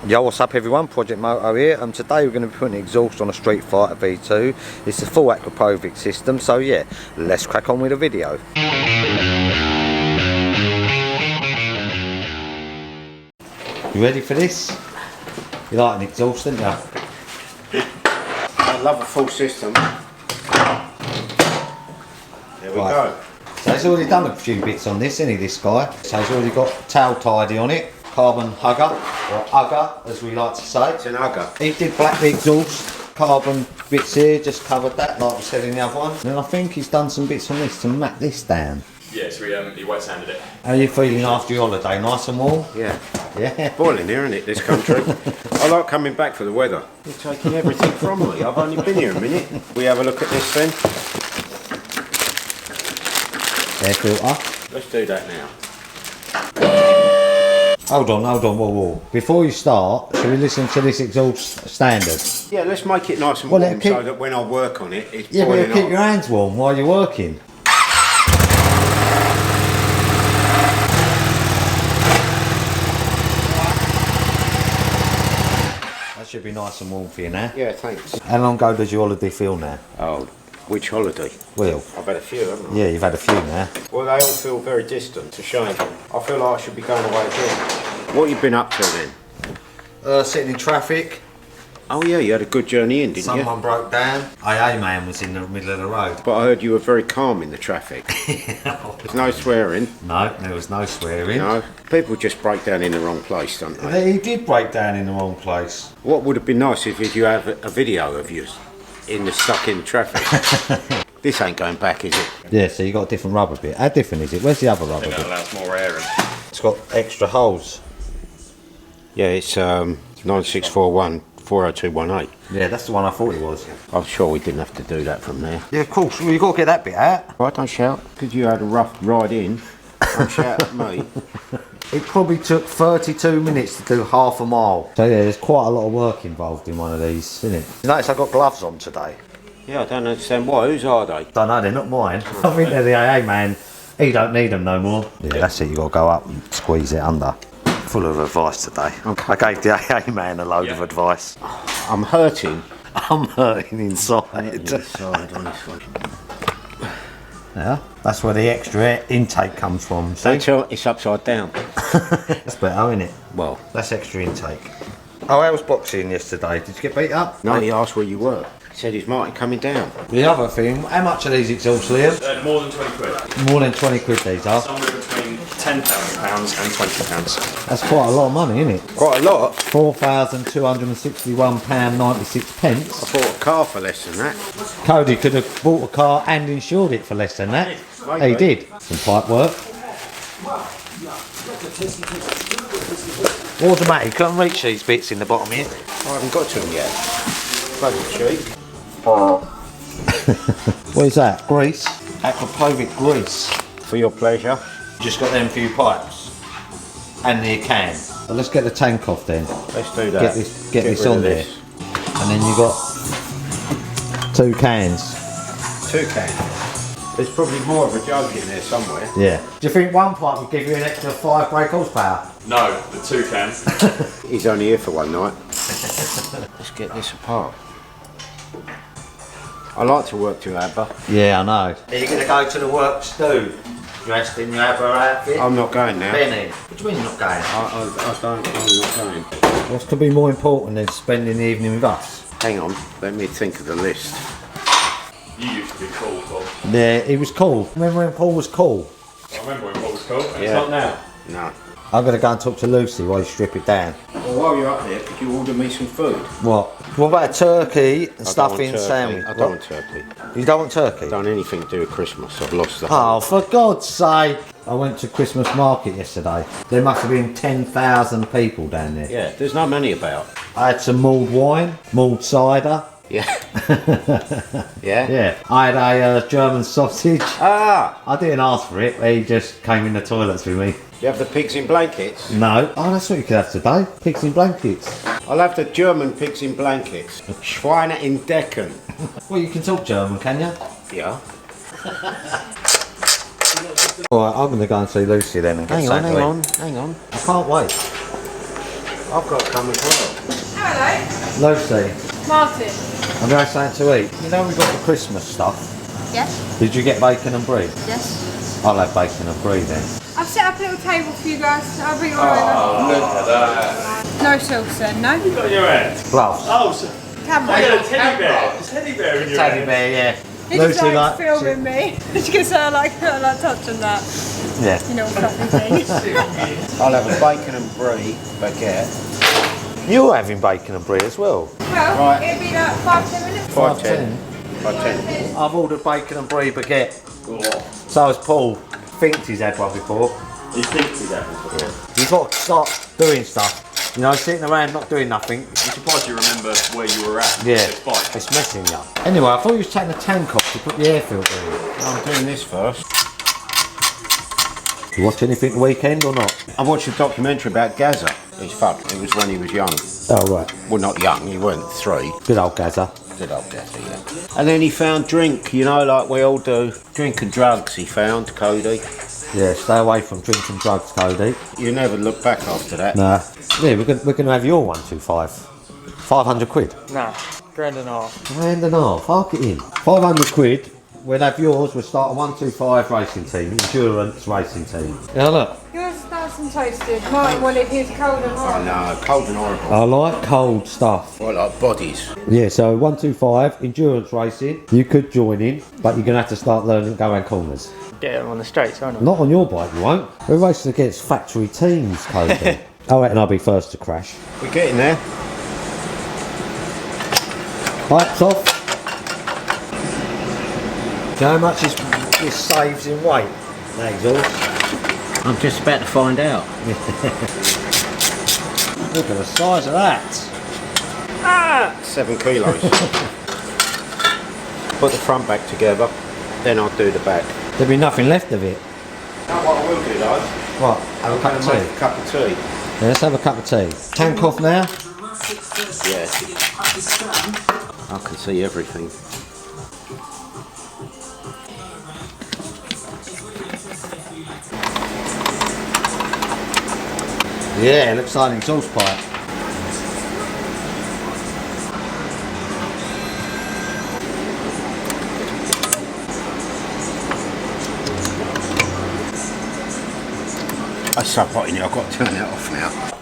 Yo, what's up everyone, Project Moto here, and today we're going to be putting exhaust on a Streetfighter V2. It's the full Akrapovic system, so yeah, let's crack on with the video. You ready for this? You like an exhaust, don't you? I love a full system. There we go. So he's already done a few bits on this, isn't he, this guy? So he's already got tail tidy on it. Carbon hugger, or ugger as we like to say. It's an ugger. He did black the exhaust, carbon bits here, just covered that like we said in the other one. And I think he's done some bits on this to mat this down. Yeah, so he wet sanded it. How are you feeling after your holiday? Nice and warm? Yeah. Yeah. Boiling here, isn't it, this country? I like coming back for the weather. You're taking everything from me. I've only been here a minute. We have a look at this then. Air filter. Let's do that now. Hold on, whoa. Before you start, should we listen to this exhaust standard? Yeah, let's make it nice and warm so that when I work on it, it's boiling. Yeah, but it'll keep your hands warm while you're working. That should be nice and warm for you now. Yeah, thanks. How long ago does your holiday feel now? Oh, which holiday? Well, I've had a few, haven't I? yeah, you've had a few now. Well, they all feel very distant. It's a shame. I feel like I should be going away again. What have you been up to then? Sitting in traffic. Oh yeah, you had a good journey in, didn't you? Someone broke down. AA man was in the middle of the road. But I heard you were very calm in the traffic. There's no swearing. No, there was no swearing. No. People just break down in the wrong place, don't they? He did break down in the wrong place. What would have been nice if you have a video of you stuck in traffic. This ain't going back, is it? Yeah, so you got a different rubber bit. How different is it? Where's the other rubber That bit? allows more air in. It's got extra holes. Yeah, it's 9641 40218. Yeah, that's the one I thought it was. I'm sure we didn't have to do that from there. Yeah, of course. Well, you got to get that bit out. Right, don't shout. Because you had a rough ride in. Don't shout at me. It probably took 32 minutes to do half a mile. So yeah, there's quite a lot of work involved in one of these, isn't it? You notice I've got gloves on today. Yeah, I don't understand why. Whose are they? Don't know, they're not mine. I think they're the AA man. He don't need them no more. Yeah, that's it. You got to go up and squeeze it under. Full of advice today. Okay. I gave the AA man a load of advice. I'm hurting. I'm hurting inside. Inside on this one. Yeah, that's where the extra air intake comes from. See? Don't tell it's upside down. That's better, isn't it? Well, that's extra intake. Oh, I was boxing yesterday. Did you get beat up? No, he asked where you were. He said he's Martin coming down. The other thing, how much are these exhausts, Liam? More than 20 quid. More than 20 quid these are. Somewhere between £10 and £20. That's quite a lot of money, isn't it? Quite a lot. £4,261.96. I bought a car for less than that. Cody could have bought a car and insured it for less than that. Maybe. He did. Some pipe work. Automatic, couldn't reach these bits in the bottom here. I haven't got to them yet. Bloody cheap. What is that? Grease? Akrapovic grease. For your pleasure. Just got them few pipes. And the can. Well, let's get the tank off then. Let's do that. Get this on there. And then you got 2 cans. 2 cans. There's probably more of a jug in there somewhere. Yeah. Do you think one pipe would give you an extra 5 brake horsepower? No, the 2 cans. He's only here for one night. Let's get this apart. I like to work to ABBA. Yeah, I know. Are you going to go to the works too? Dressed in your ABBA outfit? I'm not going now. Benny, what do you mean you're not going? I'm not going. What could be more important than spending the evening with us? Hang on, let me think of the list. You used to be cool, Paul. Yeah, he was cool. Remember when Paul was cool? I remember when Paul was cool, and Yeah. it's not now. No. I'm going to go and talk to Lucy while you strip it down. Well, while you're up there, could you order me some food? What? What about a turkey and I stuffing don't want turkey. sandwich? I don't want turkey. You don't want turkey? Done anything to do with Christmas. I've lost the Oh, for God's sake. I went to Christmas market yesterday. There must have been 10,000 people down there. Yeah, there's not many about. I had some mulled wine, mulled cider. Yeah. Yeah? Yeah. I had a German sausage. Ah! I didn't ask for it. He just came in the toilets with me. You have the pigs in blankets? No. Oh, that's what you could have today. Pigs in blankets. I'll have the German pigs in blankets. Schweine in Decken. Well, you can talk German, can you? Yeah. Alright, I'm going to go and see Lucy then and get Hang something to eat. on. I can't wait. I've got to come as well. Hello. Lucy, Martin. I'm going to something to eat. You know we got the Christmas stuff. Yes. Did you get bacon and brie? Yes. I'll have bacon and brie then. I've set up a little table for you guys. I'll bring it all Oh, over. look at that. No sauce then, no? You got your head. Gloves. Oh, so Camera. I got a teddy bear. A teddy bear in your Teddy head. bear, yeah. He just likes filming me. She can say I like touching that. Yeah. You know, fluffy thing. I'll have a bacon and brie baguette. You're having bacon and brie as well. Well, Right. it'll be like 5-10 minutes. 510. 510. I've ordered bacon and brie baguette. So has Paul. Thinks he's had one before. He thinks he's having before. You've got to start doing stuff. You know, sitting around not doing nothing. I'm surprised you remember where you were at. Yeah, It's fine. it's messing you up. Anyway, I thought you was taking the tank off to put the air filter in. I'm doing this first. You watch anything the weekend or not? I watched a documentary about Gaza. He's fucked. It was when he was young. Oh, right. Well, not young. He weren't 3. Good old Gaza. Good old Gaza, yeah. And then he found drink, you know, like we all do. Drink and drugs he found, Cody. Yeah, stay away from drinking drugs, Cody. You never look back after that. Nah. Yeah, we're gonna have your 125. 500 quid. Nah, grand and a half. Grand and a half. Hark it in. 500 quid. We'll have yours. We'll start a 125 racing team, endurance racing team. Yeah, look. Yours is nice and toasted. Martin wanted his cold and Oh hot. no, cold and horrible. I like cold stuff. I like bodies. Yeah, so 125 endurance racing. You could join in, but you're gonna have to start learning to go around corners. Get them on the straights, aren't I? Not on your bike, you won't. We're racing against factory teams, Cody. I reckon I'll be first to crash. We're getting there. Pipes off. Do you know how much this saves in weight? That exhaust. I'm just about to find out. Look at the size of that. 7 kilos. Put the front back together, then I'll do the back. There'll be nothing left of it. Now what I will do though, What? Have a cup I'm of going to tea? make a cup of tea. Yeah, let's have a cup of tea. Tank off now. Yeah. I can see everything. Yeah, looks like an exhaust pipe. That's so hot in here, I've got to turn that off now.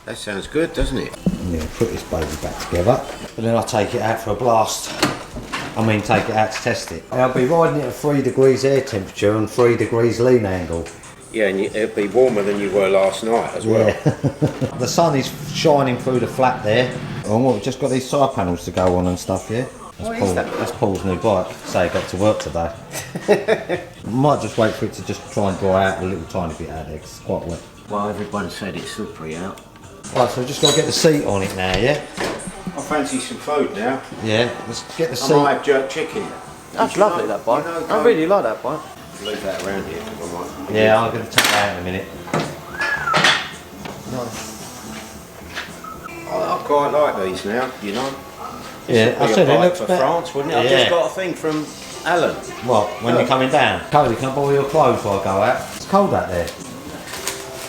That sounds good, doesn't it? Yeah, put this baby back together. And then I'll take it out for a blast. I mean, take it out to test it. I'll be riding it at 3 degrees air temperature and 3 degrees lean angle. Yeah, and it'll be warmer than you were last night as well. Yeah. The sun is shining through the flap there. And we've just got these side panels to go on and stuff, yeah? That's Paul's new bike. Say he got to work today. Might just wait for it to just try and dry out a little tiny bit out there 'cause it's quite wet. Well, everyone said it's slippery out. Right, so we've just got to get the seat on it now, yeah? I fancy some food now. Yeah, let's get the I seat. might have jerk chicken. That's lovely, that bike. I really like that bike. Leave that around here because I might. Yeah, I'm going to take that out in a minute. I quite like these now, you know. Yeah, I Be a said it bike looks for better. France, wouldn't it? I've Yeah. just got a thing from Alan. What, when you're coming down? Cody, can I borrow your clothes before I go out? It's cold out there.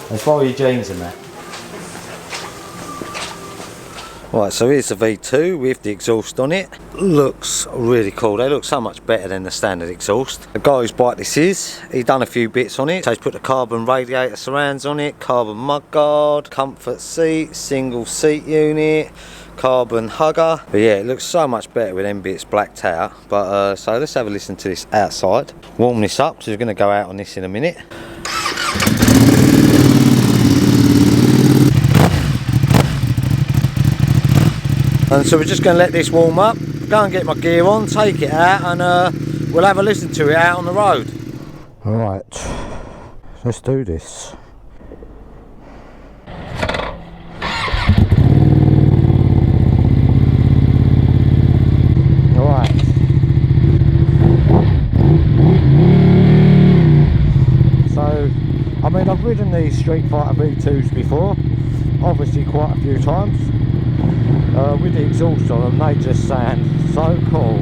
Let's borrow your jeans and that. Right, so here's the V2 with the exhaust on it. Looks really cool. They look so much better than the standard exhaust. The guy whose bike this is, he's done a few bits on it. So he's put the carbon radiator surrounds on it, carbon mudguard, comfort seat, single seat unit, carbon hugger. But yeah, it looks so much better with them bits blacked out. But so let's have a listen to this outside. Warm this up, so we're going to go out on this in a minute. And so we're just going to let this warm up, go and get my gear on, take it out, and we'll have a listen to it out on the road. Alright, let's do this. these Streetfighter V2s before, obviously quite a few times. With the exhaust on them, they just sound so cool.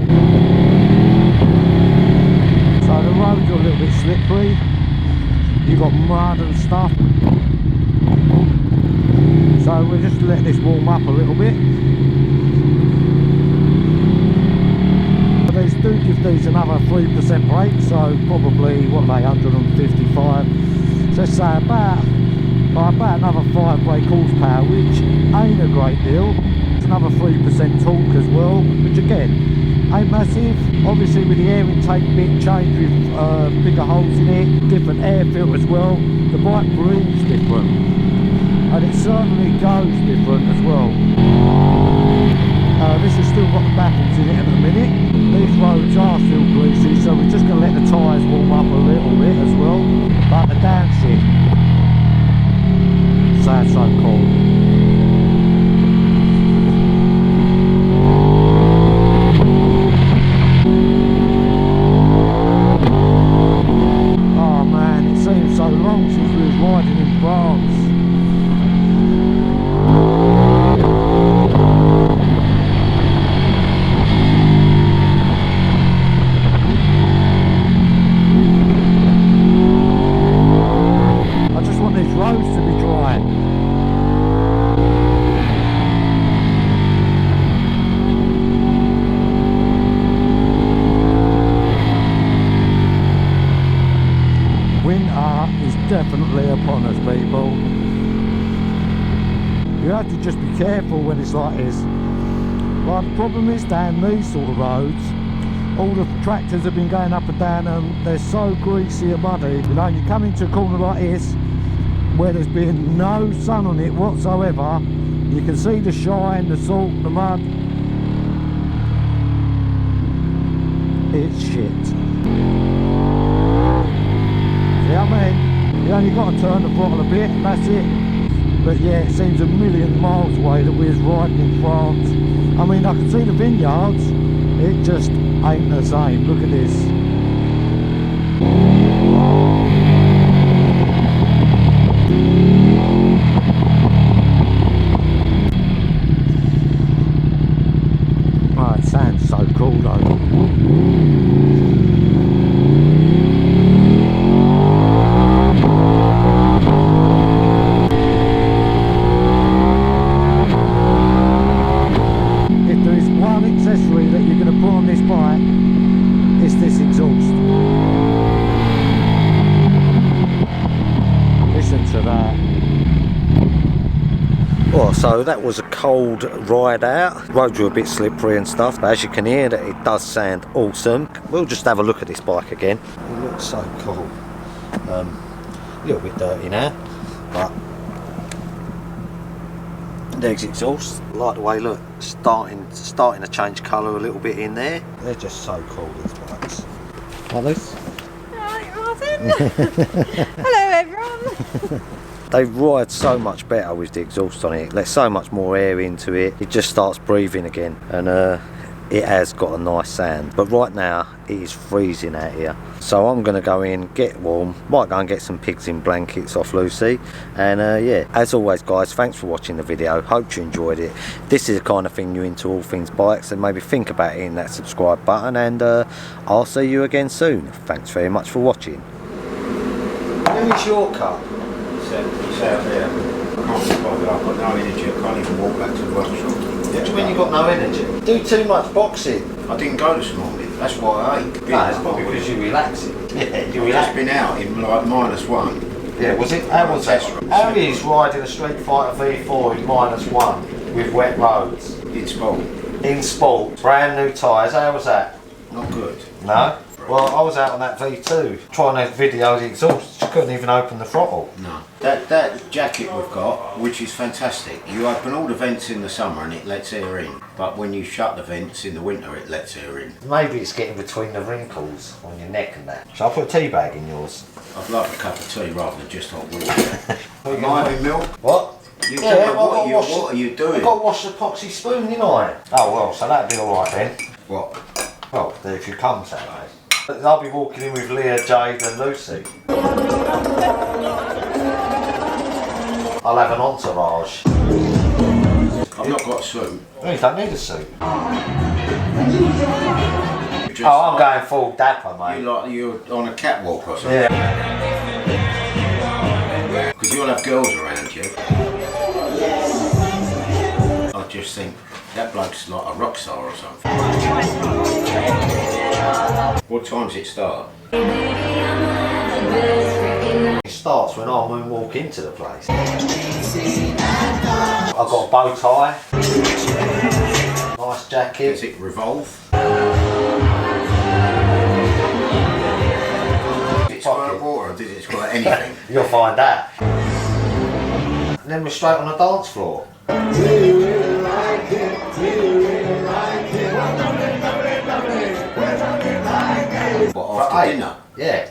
So the roads are a little bit slippery, you've got mud and stuff, so we'll just let this warm up a little bit. These do give these another 3% brake, so probably, what are they, 155, so let's say about another 5 brake horsepower, which ain't a great deal. It's another 3% torque as well, which again ain't massive. Obviously with the air intake bit changed with bigger holes in it, different air filter as well, the bike breathes different, and it certainly goes different as well. This has still got the baffles in it at the minute. These roads are still greasy, so we're just going to let the tyres warm up a little bit as well. But the downshift sounds so cool. Oh man, it seems so long since we was riding in France. Roads to be dry. Winter is definitely upon us, people. You have to just be careful when it's like this. Well, the problem is down these sort of roads, all the tractors have been going up and down and they're so greasy and muddy. You know, you come into a corner like this where there's been no sun on it whatsoever, you can see the shine, the salt, the mud. It's shit. See what I mean? You only got to turn the throttle a bit and that's it. But yeah, it seems a million miles away that we was riding in France. I mean, I can see the vineyards, it just ain't the same. Look at this. Oh, it sounds so cool though. If there is one accessory that you're going to put on this bike, it's this exhaust. Listen to that. Well, so that was a cold ride out. Roads were a bit slippery and stuff, but as you can hear, that it does sound awesome. We'll just have a look at this bike again. It looks so cool. A little bit dirty now, but there's exhaust. I like the way, look, starting to change colour a little bit in there. They're just so cool, these bikes. Are these? Alright, Martin. Hello, everyone. They ride so much better with the exhaust on it. There's so much more air into it. It just starts breathing again, and it has got a nice sound. But right now it is freezing out here, so I'm gonna go in, get warm, might go and get some pigs in blankets off Lucy, and yeah, as always guys, thanks for watching the video. Hope you enjoyed it. This is the kind of thing you're into, all things bikes, and maybe think about hitting that subscribe button, and I'll see you again soon. Thanks very much for watching. Who's your car? It's out there. I can't be bothered. I've got no energy. I can't even walk back to the workshop. What do you mean you got no energy? Do too much boxing. I didn't go this morning. That's why I ate. No, it's probably because you're relaxing. Yeah, you're I've just been out in like -1. Yeah, was it? How was that? How is riding a Streetfighter V4 in -1 with wet roads? In sport. In sport, brand new tyres. How was that? Not good. No? Well, I was out on that V2 trying to video the exhaust. She couldn't even open the throttle. No. That jacket we've got, which is fantastic. You open all the vents in the summer and it lets air in. But when you shut the vents in the winter, it lets air in. Maybe it's getting between the wrinkles on your neck and that. Shall I put a tea bag in yours? I'd like a cup of tea rather than just hot water. Am I having milk? What? You what are you doing? I've got to wash the epoxy spoon, didn't I? Oh well, so that'd be alright then. What? Well, if you come Saturday. I'll be walking in with Leah, Jade and Lucy. I'll have an entourage. I've not got a suit. Oh, you don't need a suit. Just Oh, I'm going full dapper, mate. You're on a catwalk or something. Yeah. Because you'll have girls around you. I just think that bloke's like a rock star or something. What time's it start? It starts when I moonwalk into the place. I've got a bow tie. Nice jacket. Does it revolve? Does it squirt water or does it squirt anything? You'll find that. And then we're straight on the dance floor. What, after dinner? Yeah.